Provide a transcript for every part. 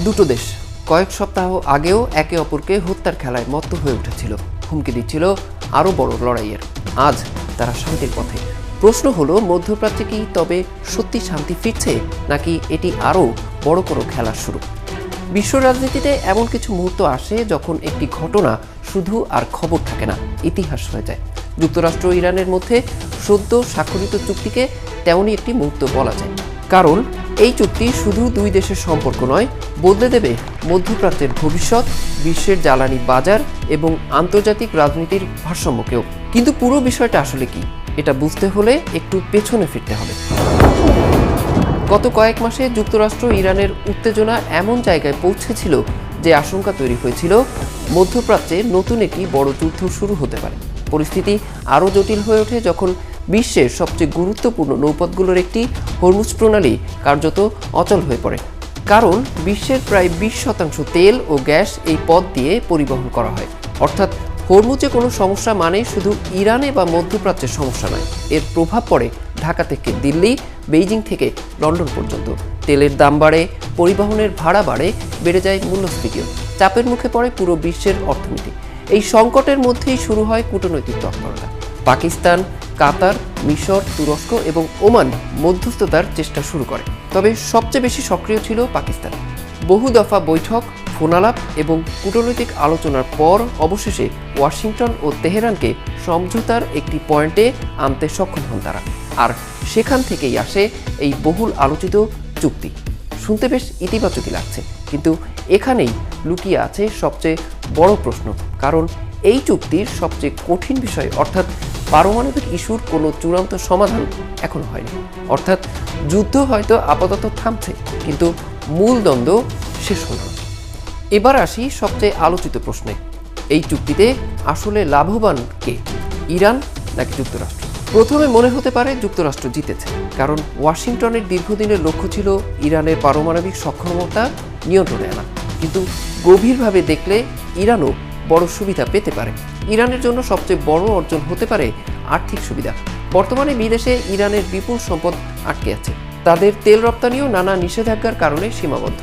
দুটো দেশ কয়েক সপ্তাহ আগেও একে অপরকে হত্যার খেলায় মত্ত হয়ে উঠেছিল, হুমকি দিচ্ছিল আরও বড় লড়াইয়ের। আজ তারা শান্তির পথে। প্রশ্ন হলো, মধ্যপ্রাচ্যে কি তবে সত্যি শান্তি ফিরছে, নাকি এটি আরও বড় কোনো খেলার শুরু? বিশ্ব রাজনীতিতে এমন কিছু মুহূর্ত আসে যখন একটি ঘটনা শুধু আর খবর থাকে না, ইতিহাস হয়ে যায়। যুক্তরাষ্ট্র ও ইরানের মধ্যে সদ্য স্বাক্ষরিত চুক্তিকে তেমনই একটি মুহূর্ত বলা যায়, কারণ এই চুক্তি শুধু দুই দেশের সম্পর্ক নয়, বদলে দেবে মধ্যপ্রাচ্যের ভবিষ্যৎ, বিশ্বের জ্বালানি বাজার এবং আন্তর্জাতিক রাজনীতির ভারসাম্যকেও। কিন্তু পুরো বিষয়টা আসলে কি, এটা বুঝতে হলে একটু পেছনে ফিরতে হবে। গত কয়েক মাসে যুক্তরাষ্ট্র ইরানের উত্তেজনা এমন জায়গায় পৌঁছেছিল যে আশঙ্কা তৈরি হয়েছিল মধ্যপ্রাচ্যে নতুন একটি বড় যুদ্ধ শুরু হতে পারে। পরিস্থিতি আরও জটিল হয়ে ওঠে যখন বিশ্বের সবচেয়ে গুরুত্বপূর্ণ নৌপথগুলোর একটি হরমুজ প্রণালী কার্যত অচল হয়ে পড়ে। কারণ বিশ্বের প্রায় 20% তেল ও গ্যাস এই পথ দিয়ে পরিবহন করা হয়। অর্থাৎ হরমুজে কোনো সমস্যা মানে শুধু ইরানে বা মধ্যপ্রাচ্যের সমস্যা নয়, এর প্রভাব পড়ে ঢাকা থেকে দিল্লি, বেইজিং থেকে লন্ডন পর্যন্ত। তেলের দাম বাড়ে, পরিবহনের ভাড়া বাড়ে, বেড়ে যায় মূল্যস্ফীতিও। চাপের মুখে পড়ে পুরো বিশ্বের অর্থনীতি। এই সংকটের মধ্যেই শুরু হয় কূটনৈতিক তৎপরতা। পাকিস্তান, কাতার, মিশর, তুরস্ক এবং ওমান মধ্যস্থতার চেষ্টা শুরু করে। তবে সবচেয়ে বেশি সক্রিয় ছিল পাকিস্তান। বহু দফা বৈঠক, ফোনালাপ এবং কূটনৈতিক আলোচনার পর অবশেষে ওয়াশিংটন ও তেহরানকে সমঝোতার একটি পয়েন্টে আনতে সক্ষম হন তারা। আর সেখান থেকেই আসে এই বহুল আলোচিত চুক্তি। শুনতে বেশ ইতিবাচকই লাগছে, কিন্তু এখানেই লুকিয়ে আছে সবচেয়ে বড় প্রশ্ন। কারণ এই চুক্তির সবচেয়ে কঠিন বিষয়, অর্থাৎ পারমাণবিক ইস্যুর কোনো চূড়ান্ত সমাধান এখনো হয়নি। অর্থাৎ যুদ্ধ হয়তো আপাতত থামছে, কিন্তু মূল দ্বন্দ্ব শেষ হল না। এবার আসি সবচেয়ে আলোচিত প্রশ্নে, এই চুক্তিতে আসলে লাভবান কে, ইরান নাকি যুক্তরাষ্ট্র? প্রথমে মনে হতে পারে যুক্তরাষ্ট্র জিতেছে, কারণ ওয়াশিংটনের দীর্ঘদিনের লক্ষ্য ছিল ইরানের পারমাণবিক সক্ষমতা নিয়ন্ত্রণে আনা। কিন্তু গভীরভাবে দেখলে ইরানও বড় সুবিধা পেতে পারে। ইরানের জন্য সবচেয়ে বড় অর্জন হতে পারে আর্থিক সুবিধা। বর্তমানে বিদেশে ইরানের বিপুল সম্পদ আটকে আছে, তাদের তেল রপ্তানিও নানা নিষেধাজ্ঞার কারণে সীমাবদ্ধ।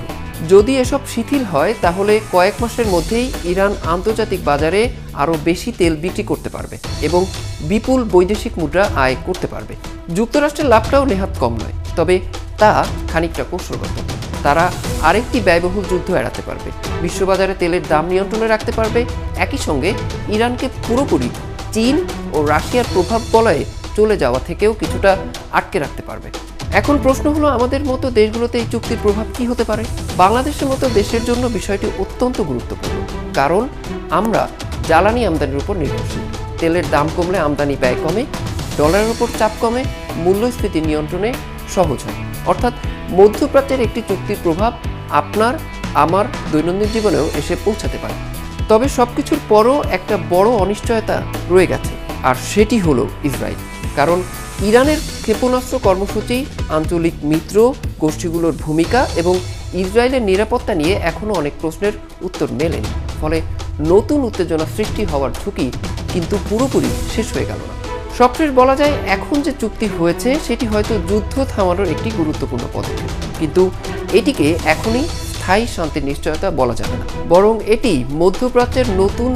যদি এসব শিথিল হয় তাহলে কয়েক মাসের মধ্যেই ইরান আন্তর্জাতিক বাজারে আরও বেশি তেল বিক্রি করতে পারবে এবং বিপুল বৈদেশিক মুদ্রা আয় করতে পারবে। যুক্তরাষ্ট্রের লাভটাও নেহাত কম নয়, তবে তা খানিকটা কৌশলগত। তারা আরেকটি ব্যয়বহুল যুদ্ধ এড়াতে পারবে, বিশ্ববাজারে তেলের দাম নিয়ন্ত্রণে রাখতে পারবে, একই সঙ্গে ইরানকে পুরোপুরি চীন ও রাশিয়ার প্রভাব বলয়ে চলে যাওয়া থেকেও কিছুটা আটকে রাখতে পারবে। এখন প্রশ্ন হলো, আমাদের মতো দেশগুলোতে এই চুক্তির প্রভাব কি হতে পারে? বাংলাদেশের মতো দেশের জন্য বিষয়টি অত্যন্ত গুরুত্বপূর্ণ, কারণ আমরা জ্বালানি আমদানির উপর নির্ভরশীল। তেলের দাম কমলে আমদানি ব্যয় কমে, ডলারের উপর চাপ কমে, মূল্যস্ফীতি নিয়ন্ত্রণে সহজ হয়। অর্থাৎ মধ্যপ্রাচ্যের একটি চুক্তির প্রভাব আপনার আমার দৈনন্দিন জীবনেও এসে পৌঁছাতে পারে। তবে সবকিছুর পরও একটা বড় অনিশ্চয়তা রয়ে গেছে, আর সেটি হলো ইসরায়েল। কারণ ইরানের ক্ষেপণাস্ত্র কর্মসূচি, আঞ্চলিক মিত্র গোষ্ঠীগুলোর ভূমিকা এবং ইসরায়েলের নিরাপত্তা নিয়ে এখনও অনেক প্রশ্নের উত্তর মেলেনি। ফলে নতুন উত্তেজনা সৃষ্টি হওয়ার ঝুঁকি কিন্তু পুরোপুরি শেষ হয়ে গেল না। সবশেষ বলা যায়, এখন যে চুক্তি হয়েছে সেটি হয়তো যুদ্ধ থামানোর একটি গুরুত্বপূর্ণ পদক্ষেপ, কিন্তু এটিকে এখনই স্থায়ী শান্তির নিশ্চয়তা বলা যাবে না। বরং এটি মধ্যপ্রাচ্যের নতুন